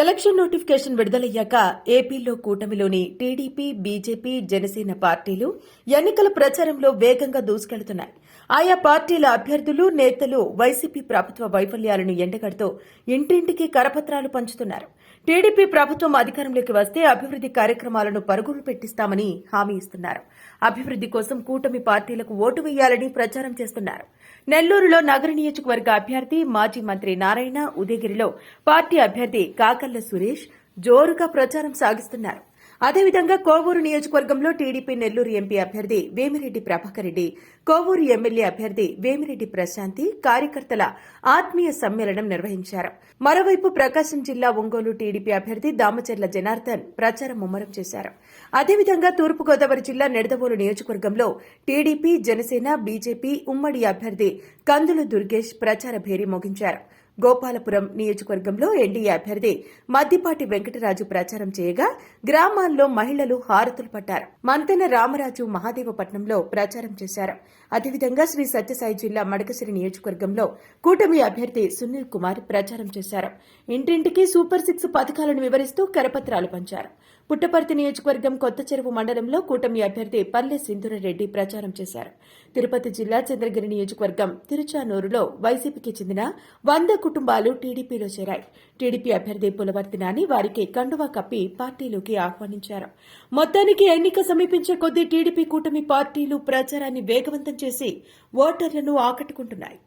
Election notification విడుదలయ్యాక ఏపీలో కూటమిలోని TDP, BJP, Janasena పార్టీలు ఎన్నికల ప్రచారంలో వేగంగా దూసుకెళ్తున్నాయి. ఆయా పార్టీల అభ్యర్థులు, నేతలు వైసీపీ ప్రభుత్వ వైఫల్యాలను ఎండగడుతూ ఇంటింటికి కరపత్రాలు పంచుతున్నారు. టీడీపీ ప్రభుత్వం అధికారంలోకి వస్తే అభివృద్ది కార్యక్రమాలను పరుగులు పెట్టిస్తామని హామీ ఇస్తున్నారు. అభివృద్ది కోసం కూటమి పార్టీలకు ఓటు వేయాలని ప్రచారం చేస్తున్నారు. నెల్లూరులో నగర నియోజకవర్గ అభ్యర్థి మాజీ మంత్రి నారాయణ, ఉదయగిరిలో పార్టీ అభ్యర్థి కాకర్ల సురేష్ జోరుగా ప్రచారం సాగిస్తున్నారు. అదేవిధంగా కోవూరు నియోజకవర్గంలో టీడీపీ నెల్లూరు ఎంపీ అభ్యర్థి వేమిరెడ్డి ప్రభాకర్ రెడ్డి, కోవూరు ఎమ్మెల్యే అభ్యర్థి వేమిరెడ్డి ప్రశాంతి కార్యకర్తల ఆత్మీయ సమ్మేళనం నిర్వహించారు. మరోవైపు ప్రకాశం జిల్లా ఒంగోలు టీడీపీ అభ్యర్థి దామచర్ల జనార్దన్ ప్రచారం ముమ్మరం చేశారు. అదేవిధంగా తూర్పుగోదావరి జిల్లా నిడదవోలు నియోజకవర్గంలో టీడీపీ, జనసేన, బీజేపీ ఉమ్మడి అభ్యర్థి కందుల దుర్గేష్ ప్రచార భేరీ మోగించారు. గోపాలపురం నియోజకవర్గంలో ఎన్డీఏ అభ్యర్థి మద్దిపాటి వెంకటరాజు ప్రచారం చేయగా గ్రామాల్లో మహిళలు హారతులు పట్టారు. మంతెన రామరాజు మహాదేవపట్నంలో ప్రచారం చేశారు. అదేవిధంగా శ్రీ సత్యసాయి జిల్లా మడకసిరి నియోజకవర్గంలో కూటమి అభ్యర్థి సునీల్ కుమార్ ప్రచారం చేశారు. ఇంటింటికి సూపర్ 6 పథకాలను వివరిస్తూ కరపత్రాలు పంచారు. పుట్టపర్తి నియోజకవర్గం కొత్త చెరువు మండలంలో కూటమి అభ్యర్థి పల్లె సింధూరరెడ్డి ప్రచారం చేశారు. తిరుపతి జిల్లా చంద్రగిరి నియోజకవర్గం తిరుచానూరులో వైసీపీకి చెందిన 100 కుటుంబాలు టీడీపీలో చేరాయి. టీడీపీ అభ్యర్థి పులవర్తి నాని వారికి కండువా కప్పి పార్టీలోకి ఆహ్వానించారు. మొత్తానికి ఎన్నిక సమీపించే కొద్దీ టీడీపీ కూటమి పార్టీలు ప్రచారాన్ని వేగవంతం చేసి ఓటర్లను ఆకట్టుకుంటున్నాయి.